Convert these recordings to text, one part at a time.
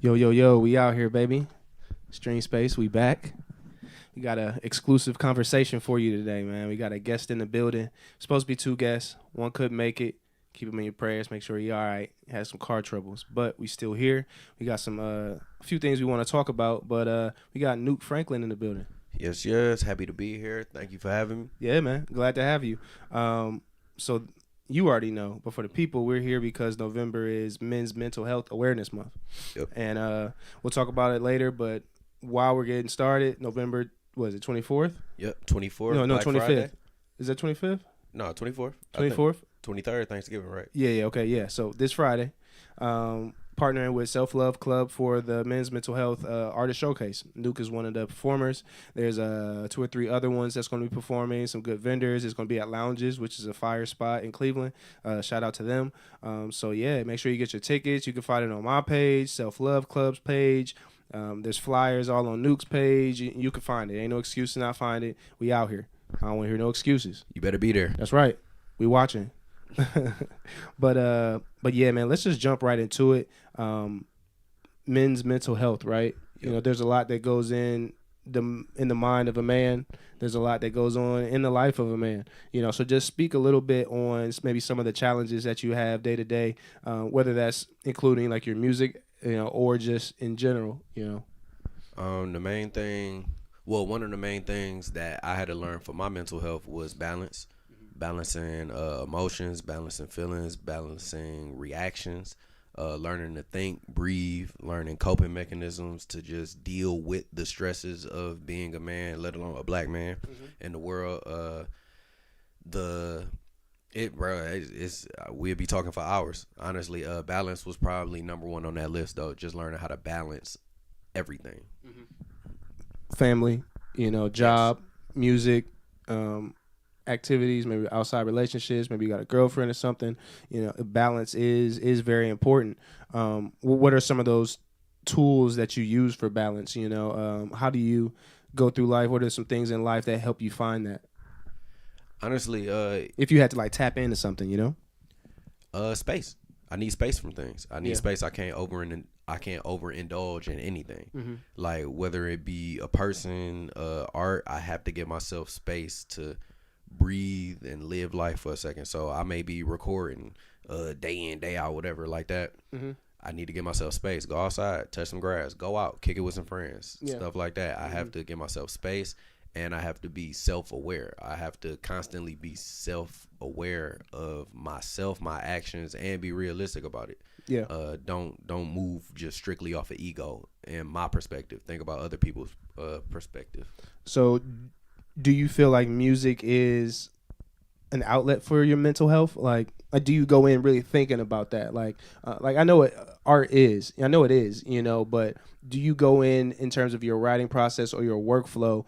Yo, yo, yo, we out here, baby. StreamSpace, we back. We got a exclusive conversation for you today, man. We got a guest in the building. Supposed to be two guests. One couldn't make it. Keep him in your prayers. Make sure he all right. Has some car troubles, but we still here. We got some a few things we want to talk about, but we got Nuke Franklin in the building. Yes, yes. Happy to be here. Thank you for having me. Yeah, man. Glad to have you. So you already know, but for the people, we're here because November is Men's Mental Health Awareness Month. Yep. And we'll talk about it later, but while we're getting started, November, was it 24th? Yep, 24th. No, Black 25th. Friday. Is that 25th? No, 24th. 24th? 23rd, Thanksgiving, right? Yeah, okay, yeah. So this Friday, partnering with Self Love Club for the Men's Mental Health Artist Showcase. Nuke is one of the performers. There's 2 or 3 other ones that's going to be performing, some good vendors. It's going to be at Lounges, which is a fire spot in Cleveland. Shout out to them. So, yeah, make sure you get your tickets. You can find it on my page, Self Love Club's page. There's flyers all on Nuke's page. You can find it. Ain't no excuse to not find it. We out here. I don't want to hear no excuses. You better be there. That's right. We watching. but yeah, man, let's just jump right into it. Men's mental health, right? Yep. You know, there's a lot that goes in the mind of a man. There's a lot that goes on in the life of a man. You know, so just speak a little bit on maybe some of the challenges that you have day to day, whether that's including like your music, you know, or just in general, you know. The main thing, one of the main things that I had to learn for my mental health was balance. Balancing emotions, balancing feelings, balancing reactions, learning to think, breathe, learning coping mechanisms to just deal with the stresses of being a man, let alone a black man in the world. We'd be talking for hours. Honestly, balance was probably number one on that list, though. Just learning how to balance everything. Family, you know, job, music, activities, maybe outside relationships, maybe you got a girlfriend or something. You know, balance is very important. What are some of those tools that you use for balance? You know, how do you go through life? What are some things in life that help you find that? Honestly, if you had to like tap into something, you know, space. I need space from things. I need Yeah. space. I can't overindulge in anything. Like whether it be a person, art, I have to give myself space to breathe and live life for a second. So I may be recording day in, day out, whatever like that. I need to give myself space. Go outside, touch some grass, go out, kick it with some friends, stuff like that. I have to give myself space, and I have to be self-aware. I have to constantly be self-aware of myself, my actions, and be realistic about it. Yeah. Don't move just strictly off of ego and my perspective. Think about other people's perspective. So do you feel like music is an outlet for your mental health? Like do you go in really thinking about that? Like I know art is. I know it is, you know, but do you go in terms of your writing process or your workflow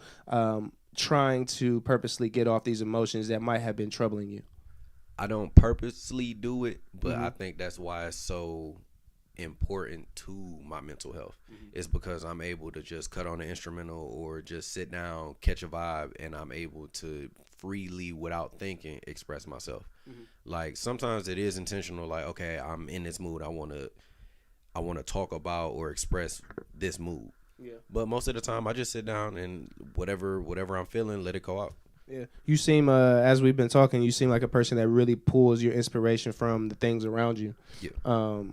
trying to purposely get off these emotions that might have been troubling you? I don't purposely do it, but I think that's why it's so important to my mental health. It's because I'm able to just cut on an instrumental or just sit down, catch a vibe, and I'm able to freely, without thinking, express myself. Like sometimes it is intentional. Like, okay, I'm in this mood. I want to talk about or express this mood. Yeah. But most of the time, I just sit down and whatever I'm feeling, let it go out. Yeah. You seem, as we've been talking, you seem like a person that really pulls your inspiration from the things around you. Yeah.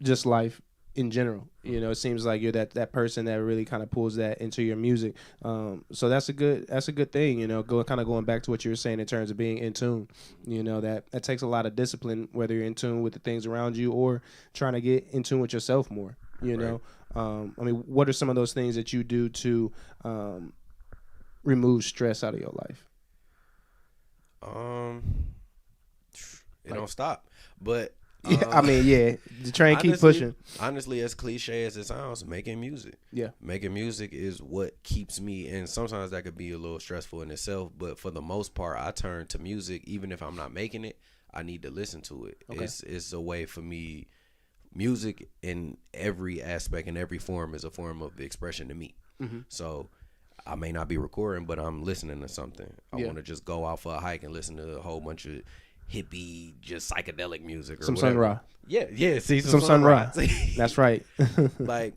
Just life in general. You know, it seems like you're that person that really kind of pulls that into your music. So that's a good thing, you know, going back to what you were saying in terms of being in tune. You know, that takes a lot of discipline, whether you're in tune with the things around you or trying to get in tune with yourself more, you know. I mean, what are some of those things that you do to remove stress out of your life? It don't stop, but I mean, yeah, the train keep pushing. Honestly, as cliche as it sounds, making music. Yeah. Making music is what keeps me, and sometimes that could be a little stressful in itself, but for the most part, I turn to music. Even if I'm not making it, I need to listen to it. Okay. It's a way for me. Music in every aspect, in every form, is a form of expression to me. So I may not be recording, but I'm listening to something. I want to just go out for a hike and listen to a whole bunch of hippie, just psychedelic music or some whatever. Sun Ra. Yeah. See some Sun Ra. That's right. Like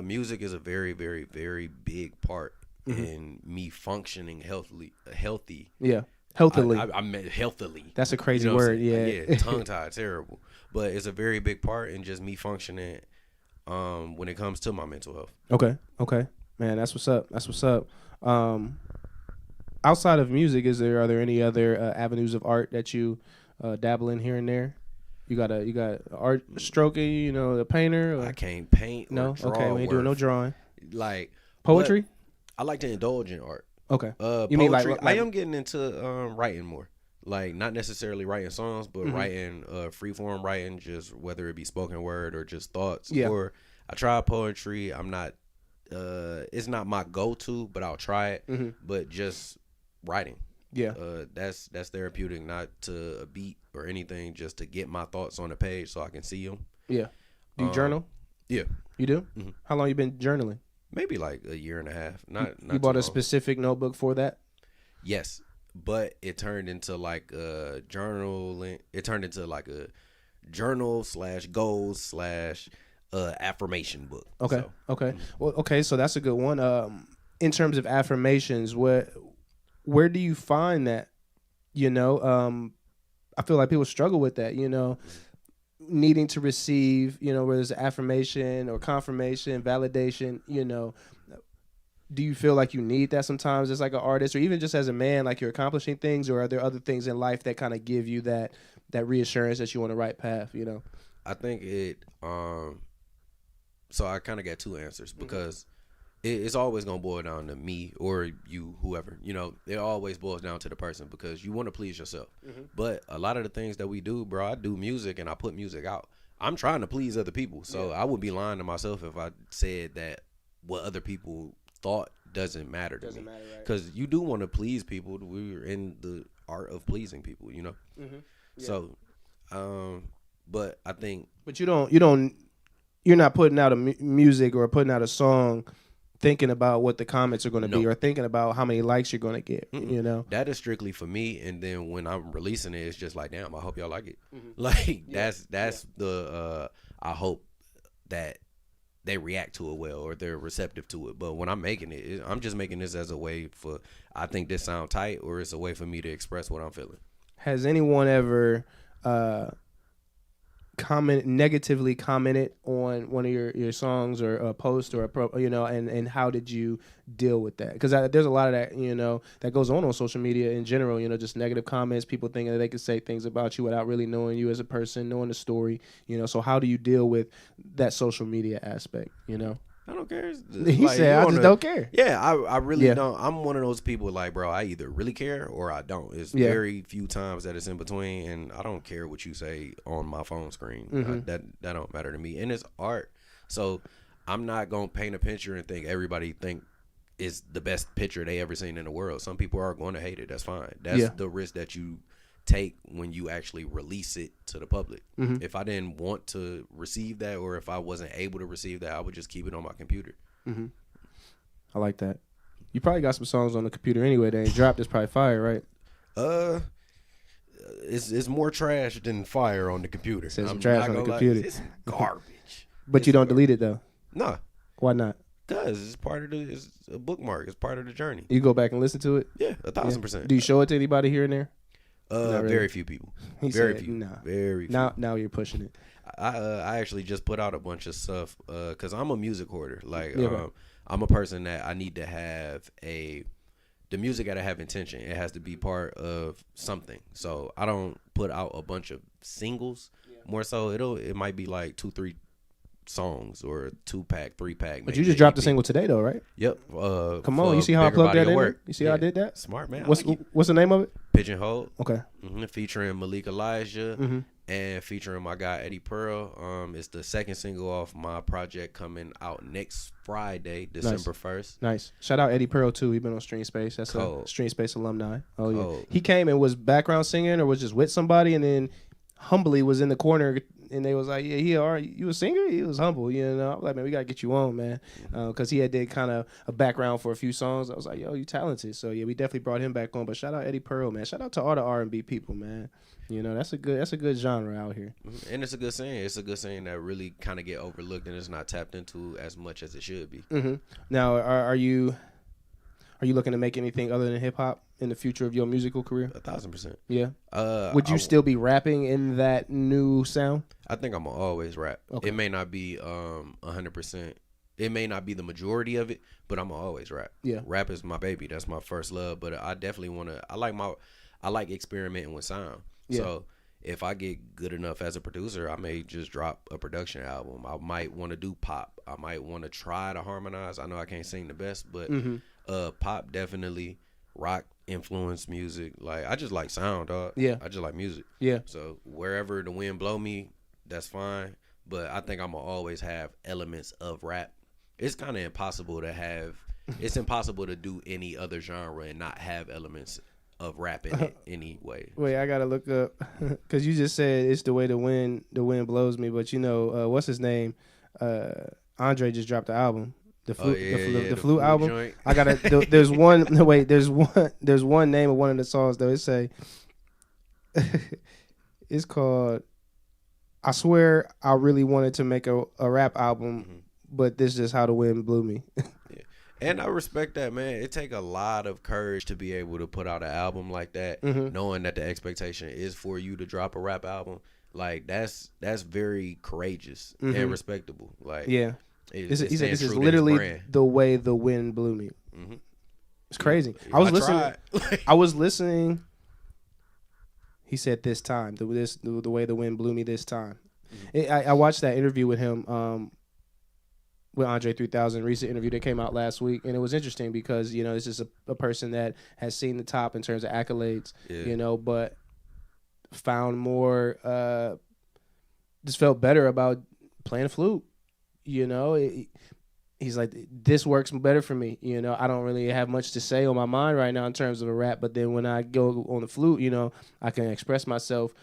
Music is a very, very, very big part in me functioning healthy. Yeah, healthily. I meant healthily. That's a crazy You know what word. I'm saying? Yeah. Tongue tied, terrible. But it's a very big part in just me functioning when it comes to my mental health. Okay. Man, that's what's up. That's what's up. Outside of music, are there any other avenues of art that you dabble in here and there? You got art stroking, a painter? Or? I can't paint or No? draw. Okay, we ain't doing no drawing. Like Poetry? I like to indulge in art. Okay. You mean like I am getting into writing more. Like not necessarily writing songs, but writing freeform writing, just whether it be spoken word or just thoughts. Yeah. Or I try poetry. I'm not it's not my go-to, but I'll try it. But just writing. Yeah. That's therapeutic, not to a beat or anything, just to get my thoughts on the page so I can see them. Yeah. Do you journal? Yeah. You do? How long you been journaling? Maybe like a year and a half. Not you bought a long. specific notebook for that? Yes, but it turned into like a journaling. It turned into like a journal / goals / affirmation book. Okay. So, okay. Well, okay. So that's a good one. In terms of affirmations, where do you find that? I feel like people struggle with that. Needing to receive, whether it's affirmation or confirmation, validation. Do you feel like you need that sometimes as like an artist, or even just as a man, like you're accomplishing things, or are there other things in life that kind of give you that reassurance that you're on the right path? I think it. So I kind of got two answers because it's always gonna boil down to me or you, whoever. It always boils down to the person because you want to please yourself. But a lot of the things that we do, bro, I do music and I put music out. I'm trying to please other people, so I would be lying to myself if I said that what other people thought doesn't matter to me. Because you do want to please people. We're in the art of pleasing people, Yeah. So, but I think. But you're not putting out music or putting out a song thinking about what the comments are going to be or thinking about how many likes you're going to get, That is strictly for me, and then when I'm releasing it, it's just like, damn, I hope y'all like it. Like, that's the, I hope that they react to it well or they're receptive to it. But when I'm making it, I'm just making this as a way for, I think this sound tight, or it's a way for me to express what I'm feeling. Has anyone ever negatively commented on one of your songs or a post or and how did you deal with that? Because there's a lot of that that goes on social media in general, just negative comments, people thinking that they could say things about you without really knowing you as a person, knowing the story, so how do you deal with that social media aspect? I don't care. He said, I just don't care. Yeah, I really don't. I'm one of those people like, bro, I either really care or I don't. It's very few times that it's in between, and I don't care what you say on my phone screen. That don't matter to me. And it's art. So I'm not going to paint a picture and think everybody think it's the best picture they ever seen in the world. Some people are going to hate it. That's fine. That's the risk that you take when you actually release it to the public. If I didn't want to receive that, or if I wasn't able to receive that, I would just keep it on my computer. I like that. You probably got some songs on the computer anyway that ain't dropped. It's probably fire, right? It's more trash than fire on the computer. It says some trash on the computer. It's garbage. But you don't delete it though? Nah. Why not? Because it's a bookmark. It's part of the journey. You go back and listen to it? Yeah, 1,000%. Do you show it to anybody here and there? Really. Very few people. Very few. Nah. Very few. Now you're pushing it. I actually just put out a bunch of stuff because I'm a music hoarder. Like I'm a person that I need to have the music got to have intention. It has to be part of something. So I don't put out a bunch of singles. More so it might be like 2-3 songs or a 2-pack, 3-pack. But you just dropped a single today though, right? Yep. Come on, you see how I plugged that in? You see how I did that? Smart man. What's the name of it? Pigeonhole. Okay. Featuring Malik Elijah and featuring my guy Eddie Pearl. It's the second single off my project coming out next Friday, December 1st. Nice. Shout out Eddie Pearl too. He's been on StreamSpace. That's Cold. a StreamSpace alumni. Oh yeah. He came and was background singing or was just with somebody and then humbly was in the corner, and they was like, yeah, he all right. You a singer? He was humble, you know. I'm like, man, we gotta get you on, man, because he did kind of a background for a few songs. I was like, yo, you talented. So yeah, we definitely brought him back on. But shout out Eddie Pearl, man. Shout out to all the R&B people, man. You know, that's a good genre out here. And it's a good saying. It's a good saying that really kind of get overlooked and it's not tapped into as much as it should be. Now, are you looking to make anything other than hip hop in the future of your musical career? 1,000%. Yeah. Would you still be rapping in that new sound? I think I'm gonna always rap. Okay. It may not be 100%. It may not be the majority of it, but I'm gonna always rap. Yeah. Rap is my baby. That's my first love. But I definitely wanna. I like experimenting with sound. Yeah. So if I get good enough as a producer, I may just drop a production album. I might want to do pop. I might want to try to harmonize. I know I can't sing the best, but pop definitely, rock influenced music. Like I just like sound, dog. Yeah. I just like music. Yeah. So wherever the wind blow me, that's fine. But I think I'm gonna always have elements of rap. It's kind of impossible to have. It's impossible to do any other genre and not have elements of rap in it anyway. Wait, I gotta look up because you just said it's the way the wind blows me. But you know, what's his name? Andre just dropped the album. The flute album. Joint. I gotta. There's one. No, wait. There's one name of one of the songs though. It say. It's called. I swear, I really wanted to make a rap album, but this is just how the wind blew me. Yeah. And I respect that, man. It take a lot of courage to be able to put out an album like that, knowing that the expectation is for you to drop a rap album. Like that's very courageous and respectable. Like yeah. He said this is literally the way the wind blew me. It's crazy. I was listening. I was listening. He said this time, the way the wind blew me this time. I watched that interview with him, with Andre 3000, recent interview that came out last week, and it was interesting because, you know, this is a person that has seen the top in terms of accolades, you know, but found more, just felt better about playing flute. You know, he's like, this works better for me. You know, I don't really have much to say on my mind right now in terms of a rap, but then when I go on the flute, you know, I can express myself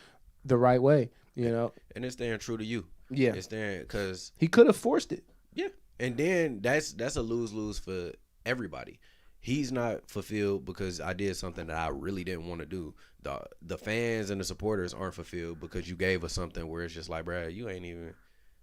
the right way, you know. And it's staying true to you. Yeah. It's staying, because he could have forced it. Yeah. And then that's a lose-lose for everybody. He's not fulfilled because I did something that I really didn't want to do. The fans and the supporters aren't fulfilled because you gave us something where it's just like, bruh, you ain't even...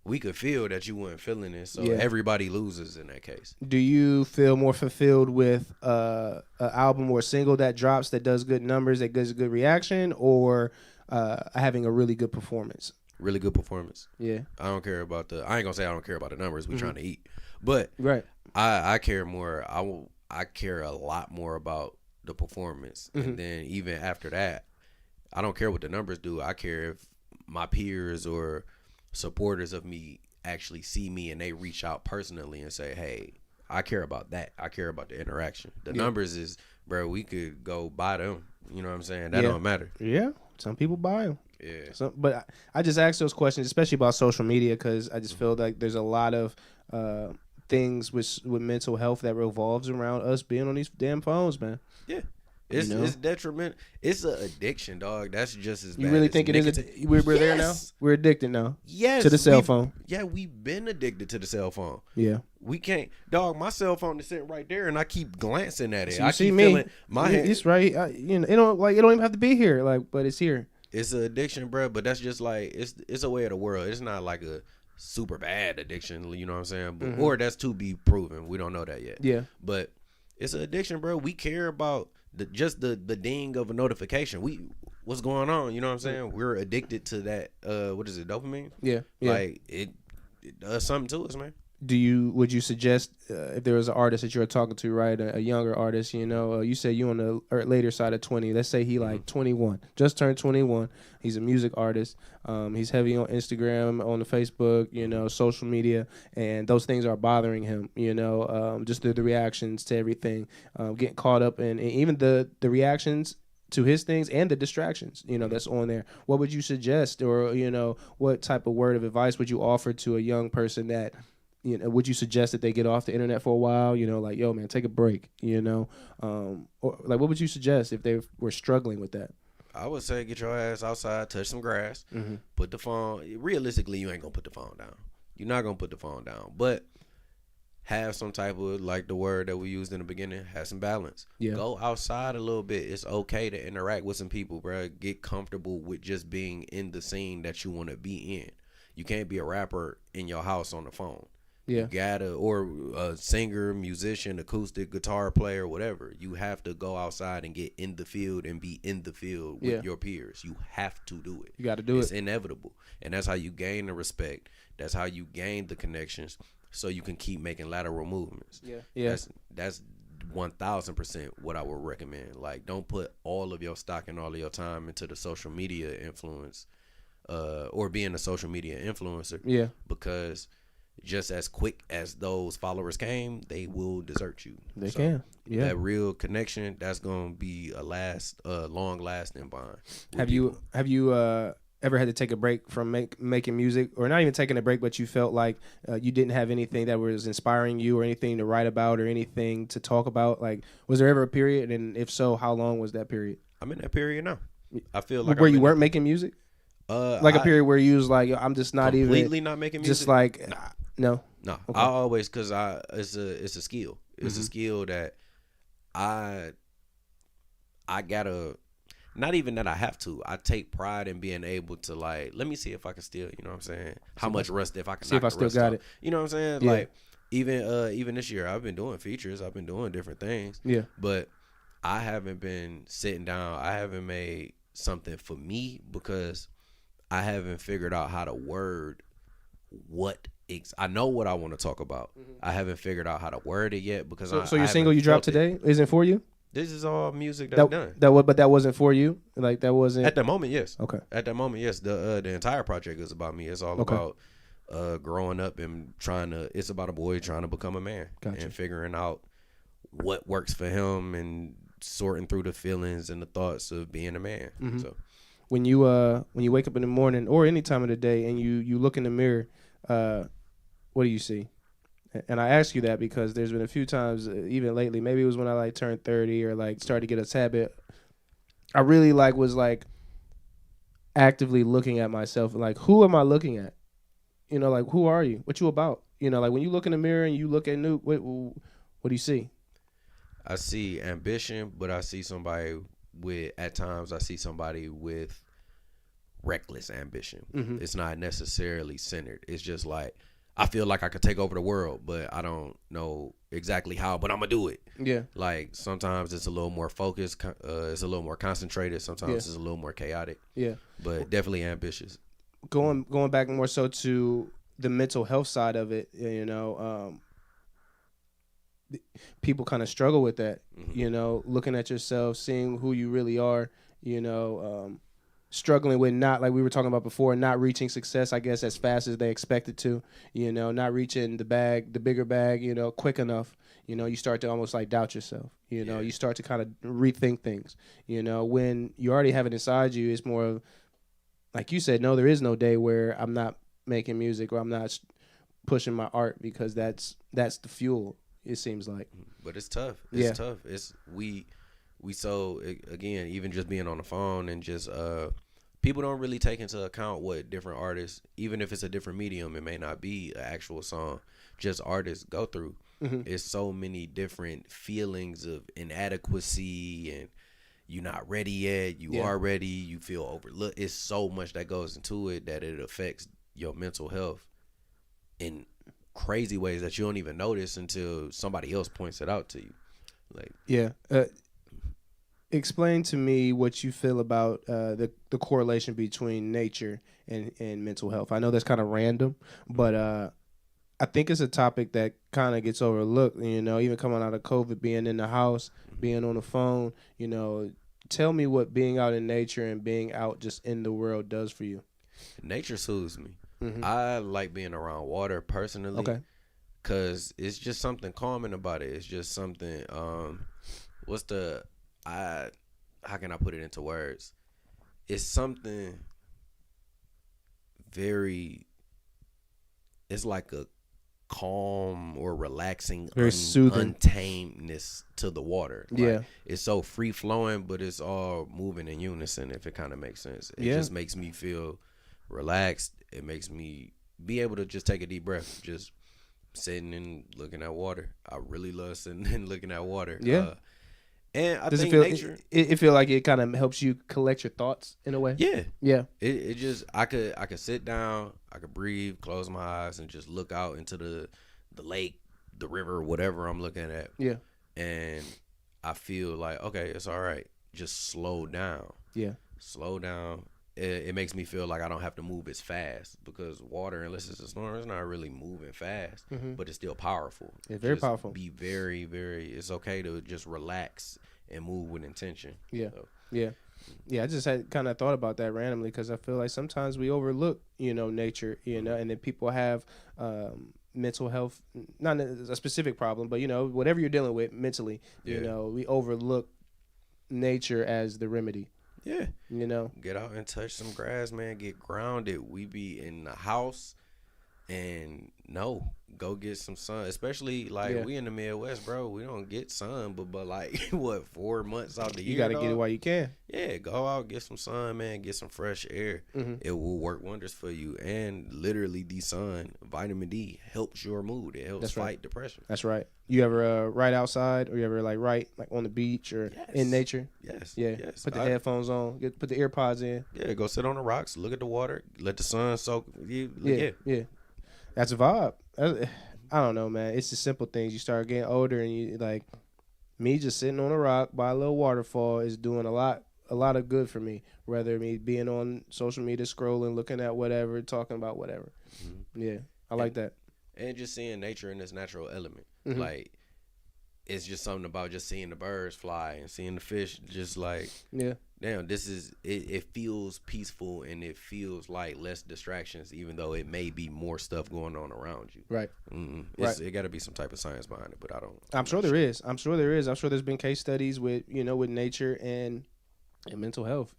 We could feel that you weren't feeling it, so everybody loses in that case. Do you feel more fulfilled with an album or a single that drops that does good numbers, that gives a good reaction, or having a really good performance? Really good performance. Yeah. I don't care about I ain't gonna say I don't care about the numbers. We trying to eat, but right. I care more. I care a lot more about the performance, and then even after that, I don't care what the numbers do. I care if my peers or supporters of me actually see me and they reach out personally and say, hey, I care about that. I care about the interaction. The numbers is, bro, we could go buy them. You know what I'm saying? That don't matter. Yeah. Some people buy them. Yeah. But I just ask those questions, especially about social media, because I just feel like there's a lot of things with mental health that revolves around us being on these damn phones, man. Yeah. It's detrimental. It's an addiction, dog. That's just as bad. You really think it is? We're there now? We're addicted now? Yes. To the cell phone? Yeah, we've been addicted to the cell phone. Yeah. We can't. Dog, my cell phone is sitting right there, and I keep glancing at it. So I see keep me. feeling my hand. It's right. You know, it don't even have to be here, but it's here. It's an addiction, bro, but that's just like, it's a way of the world. It's not like a super bad addiction, you know what I'm saying? But, or that's to be proven. We don't know that yet. Yeah. But it's an addiction, bro. We care about just the ding of a notification. What's going on? You know what I'm saying? We're addicted to that. What is it? Dopamine? Yeah. Like it does something to us, man. Would you suggest if there was an artist that you're talking to, right, a younger artist, you know, you say you on the later side of 20, let's say he like 21, just turned 21, he's a music artist, he's heavy on Instagram, on the Facebook, you know, social media, and those things are bothering him, you know, just the reactions to everything, getting caught up in, and even the reactions to his things and the distractions, you know, that's on there. What would you suggest, or, you know, what type of word of advice would you offer to a young person that, you know, would you suggest that they get off the internet for a while? You know, like, yo, man, take a break, you know? Or like, what would you suggest if they were struggling with that? I would say get your ass outside, touch some grass, put the phone. Realistically, you ain't gonna put the phone down. You're not gonna put the phone down, but have some type of, like the word that we used in the beginning, have some balance. Yeah. Go outside a little bit. It's okay to interact with some people, bro. Get comfortable with just being in the scene that you want to be in. You can't be a rapper in your house on the phone. Yeah. You gotta, or a singer, musician, acoustic guitar player, whatever. You have to go outside and get in the field and be in the field with your peers. You have to do it. You got to do It's inevitable. And that's how you gain the respect. That's how you gain the connections, so you can keep making lateral movements. Yeah. That's 1000% what I would recommend. Like, don't put all of your stock and all of your time into the social media influence, or being a social media influencer. Yeah. Because just as quick as those followers came, they will desert you. They can. Yeah. That real connection, that's gonna be a long lasting bond. Have you ever had to take a break from making music, or not even taking a break, but you felt like you didn't have anything that was inspiring you, or anything to write about, or anything to talk about? Like, was there ever a period, and if so, how long was that period? I'm in that period now. I feel like where you weren't making music. Like a period where you was like, I'm just not completely even not making music. Just like no. No, Okay. I always, cause it's a skill. It's a skill that I gotta, not even that I have to. I take pride in being able to, like, let me see if I can still, you know what I'm saying? How much rust, if I can see if I still got it. You know what I'm saying? Yeah. Like, even this year, I've been doing features. I've been doing different things. Yeah. But I haven't been sitting down. I haven't made something for me because I haven't figured out how to word what I know what I want to talk about. I haven't figured out how to word it yet because so your single you dropped today isn't for you? This is all music that's done. But that wasn't for you. Like, that wasn't at the moment. Yes. Okay. At the moment, yes. The entire project is about me. It's all about growing up and it's about a boy trying to become a man. Gotcha. And figuring out what works for him and sorting through the feelings and the thoughts of being a man. So when you wake up in the morning or any time of the day and you look in the mirror, what do you see? And I ask you that because there's been a few times, even lately, maybe it was when I like turned 30 or like started to get a tad bit, I really was actively looking at myself and like, who am I looking at? You know, like, who are you? What you about? You know, like when you look in the mirror and you look at Nuke, what do you see? I see ambition, but I see somebody at times I see somebody with reckless ambition. It's not necessarily centered. It's just like, I feel like I could take over the world, but I don't know exactly how, but I'm going to do it. Yeah. Like, sometimes it's a little more focused. It's a little more concentrated. Sometimes it's a little more chaotic. Yeah. But definitely ambitious. Going back more so to the mental health side of it, you know, people kind of struggle with that, you know, looking at yourself, seeing who you really are, you know, struggling with not, like we were talking about before, not reaching success, I guess, as fast as they expected to, you know, not reaching the bigger bag, you know, quick enough. You know, you start to almost like doubt yourself, you know, you start to kind of rethink things, you know, when you already have it inside you. It's more of, like you said, no, there is no day where I'm not making music or I'm not pushing my art, because that's the fuel, it seems like. But it's tough. It's tough. It's we so, again, even just being on the phone and just people don't really take into account what different artists, even if it's a different medium, it may not be an actual song, just artists go through. It's so many different feelings of inadequacy and you're not ready yet, you are ready, you feel overlooked. It's so much that goes into it that it affects your mental health in crazy ways that you don't even notice until somebody else points it out to you. Like, explain to me what you feel about the correlation between nature and mental health. I know that's kind of random, but I think it's a topic that kind of gets overlooked, you know, even coming out of COVID, being in the house, being on the phone, you know. Tell me what being out in nature and being out just in the world does for you. Nature soothes me. I like being around water personally. Okay. Because it's just something calming about it. It's just something, how can I put it into words? It's something it's like calm or relaxing, very soothing untamedness to the water. Like, yeah, it's so free flowing, but it's all moving in unison. If it kind of makes sense, it just makes me feel relaxed. It makes me be able to just take a deep breath, just sitting and looking at water. I really love sitting and looking at water. Yeah. And I Does think it feel nature. it feel like it kind of helps you collect your thoughts in a way? Yeah. Yeah. It just I could sit down, I could breathe, close my eyes, and just look out into the lake, the river, whatever I'm looking at. Yeah. And I feel like, okay, it's all right. Just slow down. Yeah. Slow down. It makes me feel like I don't have to move as fast, because water, unless it's a storm, it's not really moving fast, but it's still powerful. It's very just powerful. Be very, very. It's okay to just relax and move with intention. Yeah. So. Yeah. Yeah, I just had kind of thought about that randomly, because I feel like sometimes we overlook, nature, and then people have mental health, not a specific problem, but whatever you're dealing with mentally, we overlook nature as the remedy. Yeah. Get out and touch some grass, man. Get grounded. We be in the house and go get some sun. Especially we in the Midwest, bro. We don't get sun, but like what, 4 months out the year. You gotta get it while you can. Yeah, go out, get some sun, man. Get some fresh air. It will work wonders for you. And literally, the sun, vitamin D, helps your mood. It helps fight depression. That's right. You ever write outside, or you ever write on the beach or in nature? Yes. Yeah. Yes. Put the headphones on. Put the ear pods in. Yeah. Go sit on the rocks. Look at the water. Let the sun soak you. Yeah. That's a vibe. I don't know, man. It's the simple things. You start getting older, and you like me just sitting on a rock by a little waterfall is doing a lot of good for me. Whether me being on social media, scrolling, looking at whatever, talking about whatever. Yeah, I like that. And just seeing nature in its natural element. Like, it's just something about just seeing the birds fly and seeing the fish, just like, damn, this is it feels peaceful, and it feels like less distractions, even though it may be more stuff going on around you. Right. It got to be some type of science behind it, but I'm sure there is. I'm sure there's been case studies with with nature and mental health.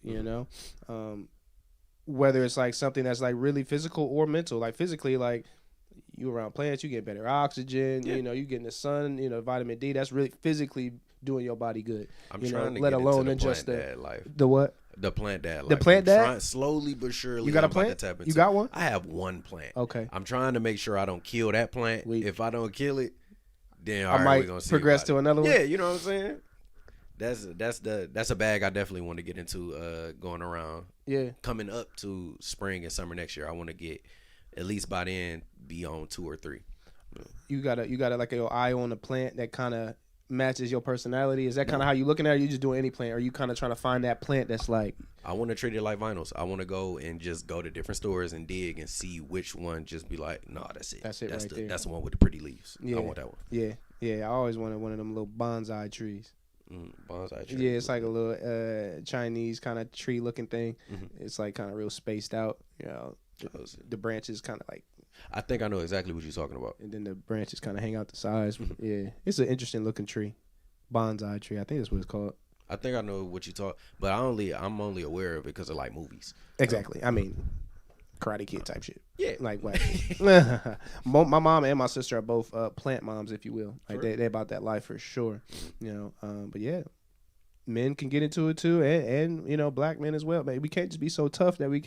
Whether it's like something that's like really physical or mental. Like physically, like you around plants, you get better oxygen. You getting the sun. Vitamin D. That's really physically doing your body good. I'm trying to let get alone into the just plant dad life. The what? The plant dad life. The plant dad. Slowly but surely. You got a plant? You got one? I have one plant. Okay. I'm trying to make sure I don't kill that plant. If I don't kill it, then I might progress to another one. Yeah, you know what I'm saying. That's a bag I definitely want to get into. Going around. Yeah. Coming up to spring and summer next year, I want to get at least by then be on 2 or 3. You got like your eye on a plant that kind of matches your personality. Is that kind of how you looking at it? Or you just doing any plant? Or are you kind of trying to find that plant that's like? I want to treat it like vinyls. I want to go and just go to different stores and dig and see which one. Just be like, no, that's it. That's there. That's the one with the pretty leaves. Yeah. I want that one. Yeah. I always wanted one of them little bonsai trees. Bonsai tree. Yeah, it's like a little Chinese kind of tree looking thing. It's like kind of real spaced out. The branches kind of like. I think I know exactly what you're talking about. And then the branches kind of hang out the sides. Yeah, it's an interesting looking tree, bonsai tree. I think that's what it's called. I think I know what you talk, but I'm only aware of it because of like movies. Exactly. I mean, Karate Kid type shit. Yeah. Like what? My mom and my sister are both plant moms, if you will. Like they about that life for sure. But yeah. Men can get into it too, and black men as well. Man, we can't just be so tough that we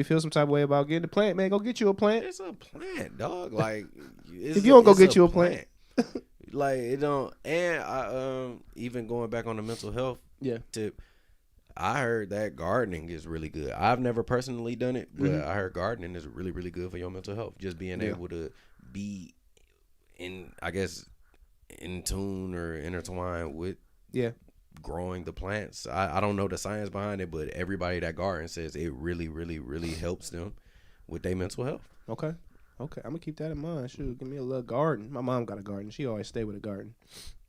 feel some type of way about getting a plant. Man, go get you a plant. It's a plant, dog. Like if you don't go get you a plant, like it don't. And I even going back on the mental health tip, I heard that gardening is really good. I've never personally done it, but I heard gardening is really, really good for your mental health. Just being able to be in tune or intertwined with growing the plants. I don't know the science behind it, but everybody that gardens says it really, really, really helps them with their mental health. Okay. I'm gonna keep that in mind. Shoot, give me a little garden. My mom got a garden. She always stay with a garden.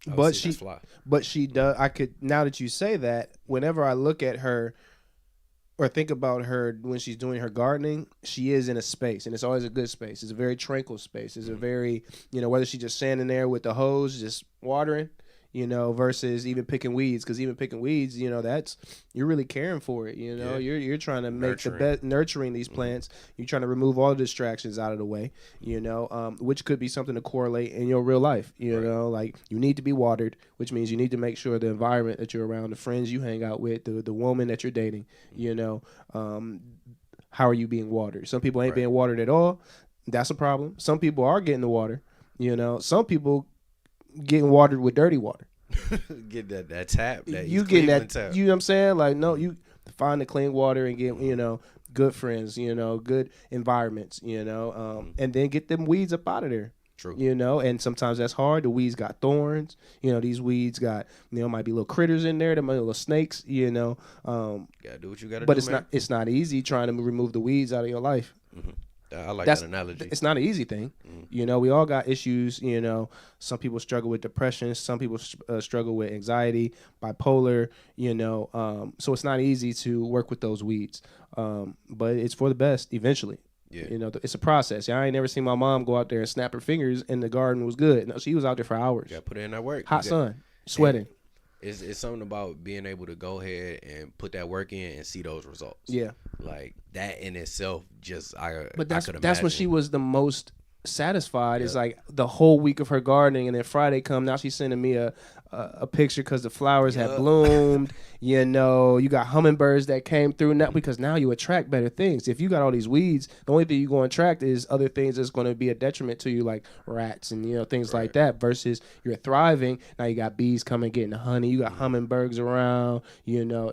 But she does. I could, now that you say that, whenever I look at her or think about her when she's doing her gardening, she is in a space, and it's always a good space. It's a very tranquil space. It's a very, whether she's just standing there with the hose, just watering, you know, versus even picking weeds. Because even picking weeds, you know, that's you're really caring for it. You know, you're trying to make the best, nurturing these plants. You're trying to remove all the distractions out of the way. You know, which could be something to correlate in your real life. You know, like you need to be watered, which means you need to make sure the environment that you're around, the friends you hang out with, the woman that you're dating, you know, how are you being watered? Some people ain't being watered at all. That's a problem. Some people are getting the water. You know, some people getting watered with dirty water. Get that tap. That You getting that tap. You know what I'm saying? Like, no, you find the clean water and get, you know, good friends, you know, good environments, you know, and then get them weeds up out of there. True. You know, and sometimes that's hard. The weeds got thorns. You know, these weeds got, you know, might be little critters in there. There might be little snakes, you know. Gotta do what you gotta do. But it's not easy trying to remove the weeds out of your life. I like that analogy. It's not an easy thing. You know, we all got issues. You know, some people struggle with depression. Some people struggle with anxiety, bipolar, you know. So it's not easy to work with those weeds. But it's for the best eventually. Yeah. You know, it's a process. I ain't never seen my mom go out there and snap her fingers and the garden was good. No, she was out there for hours. You got to put in that work. Hot sun, sweating. It's something about being able to go ahead and put that work in and see those results. Yeah. Like that in itself, just But that's when she was the most satisfied. It's like the whole week of her gardening, and then Friday come, now she's sending me a picture because the flowers had bloomed. You know, you got hummingbirds that came through now, because now you attract better things. If you got all these weeds, the only thing you're going to attract is other things that's going to be a detriment to you, like rats and, you know, things like that, versus you're thriving. Now you got bees coming getting the honey, you got hummingbirds around, you know.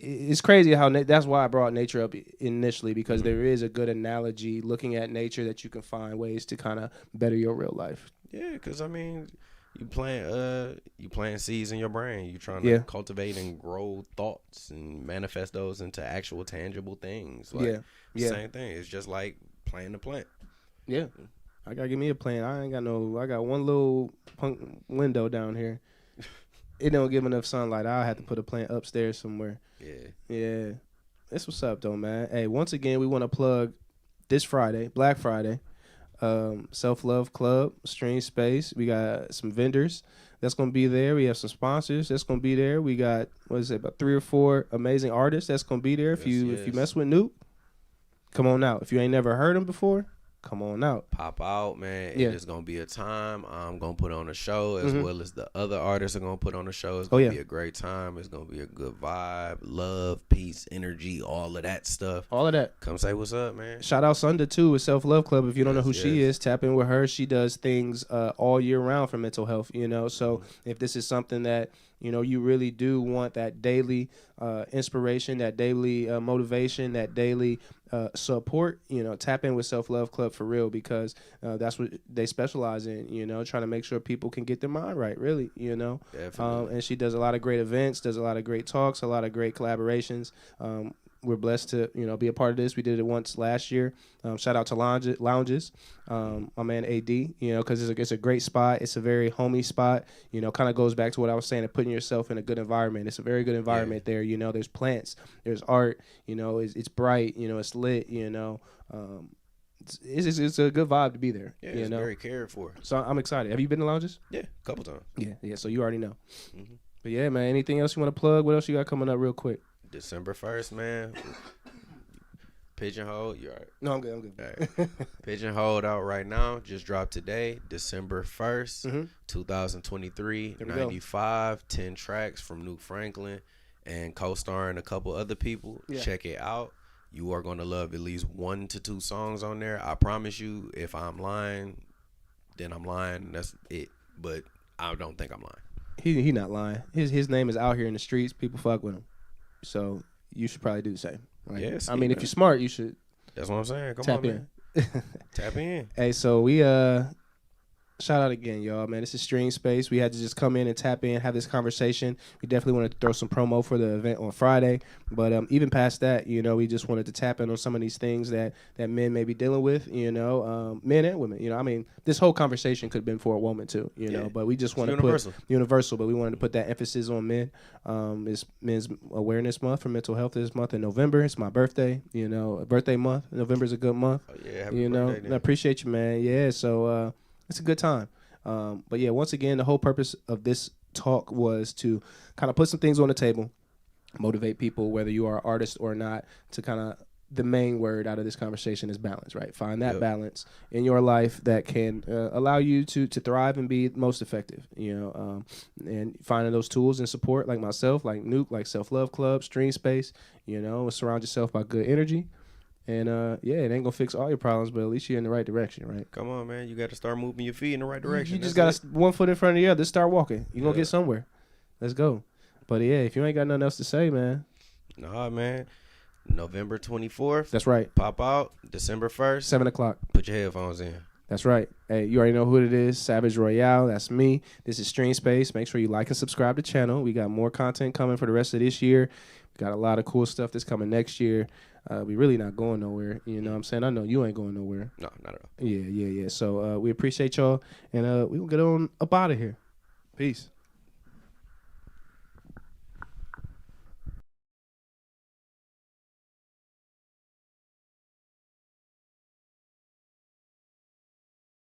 It's crazy how that's why I brought nature up initially, because there is a good analogy looking at nature that you can find ways to kind of better your real life. Yeah, because I mean, you plant seeds in your brain. You're trying to cultivate and grow thoughts and manifest those into actual tangible things. Like, same thing. It's just like planting a plant. Yeah, I gotta give me a plant. I got one little punk window down here. It don't give enough sunlight. I'll have to put a plant upstairs somewhere. Yeah. That's what's up, though, man. Hey, once again, we want to plug this Friday, Black Friday, Self Love Club, StreamSpace. We got some vendors that's going to be there. We have some sponsors that's going to be there. We got, about 3 or 4 amazing artists that's going to be there. If you mess with Nuke, come on out. If you ain't never heard him before, come on out. Pop out, man. It is going to be a time. I'm going to put on a show, as well as the other artists are going to put on a show. It's going to be a great time. It's going to be a good vibe, love, peace, energy, all of that stuff. All of that. Come say what's up, man. Shout out Sunda, too, with Self Love Club. If you don't know who she is, tap in with her. She does things all year round for mental health, you know. So if this is something that, you know, you really do want that daily inspiration, that daily motivation, that daily support, you know, tap in with Self Love Club for real, because that's what they specialize in, you know, trying to make sure people can get their mind right, really, you know. And she does a lot of great events, does a lot of great talks, a lot of great collaborations. We're blessed to, you know, be a part of this. We did it once last year. Shout out to Lounges, my man AD, you know, because it's a great spot. It's a very homey spot, you know, kind of goes back to what I was saying, of putting yourself in a good environment. It's a very good environment there, you know. There's plants, there's art, you know, it's bright, you know, it's lit, you know. It's a good vibe to be there. Yeah, it's very cared for. So I'm excited. Have you been to Lounges? Yeah, a couple times. Yeah. So you already know. But yeah, man. Anything else you want to plug? What else you got coming up, real quick? December 1st, man. Pigeonhole, you all right? No, I'm good. All right. Pigeonhole out right now. Just dropped today, December 1st, 2023. 95, 10 tracks from Nuke Franklin and co-starring a couple other people. Yeah. Check it out. You are going to love at least 1 to 2 songs on there. I promise you, if I'm lying, then I'm lying. That's it. But I don't think I'm lying. He not lying. His name is out here in the streets. People fuck with him. So you should probably do the same. Right? Yes. I mean, if you're smart, you should. That's what I'm saying. Tap in. Tap in. Hey, so we shout out again, y'all, man. This is StreamSpace. We had to just come in and tap in, have this conversation. We definitely wanted to throw some promo for the event on Friday. But even past that, you know, we just wanted to tap in on some of these things that men may be dealing with, you know, men and women. You know, I mean, this whole conversation could have been for a woman too, you know, but we just want to put universal, but we wanted to put that emphasis on men. It's Men's Awareness Month for mental health this month in November. It's my birthday, you know, a birthday month. November's a good month. Oh, yeah, happy you birthday, know, and I appreciate you, man. Yeah, so it's a good time. But yeah, once again, the whole purpose of this talk was to kind of put some things on the table, motivate people, whether you are an artist or not, to kind of, the main word out of this conversation is balance, right? Find that balance in your life that can allow you to thrive and be most effective, and finding those tools and support like myself, like Nuke, like Self-Love Club, StreamSpace, surround yourself by good energy. And it ain't gonna fix all your problems, but at least you're in the right direction, right? Come on, man. You got to start moving your feet in the right direction. You just got one foot in front of the other. Start walking. You're gonna get somewhere. Let's go. But yeah, if you ain't got nothing else to say, man. Nah, man. November 24th. That's right. Pop out. December 1st. 7 o'clock. Put your headphones in. That's right. Hey, you already know who it is. Savage Royale. That's me. This is StreamSpace. Make sure you like and subscribe to the channel. We got more content coming for the rest of this year. We got a lot of cool stuff that's coming next year. We really not going nowhere. You know what I'm saying? I know you ain't going nowhere. No, not at all. Yeah. So we appreciate y'all. And we going to get on up out of here. Peace.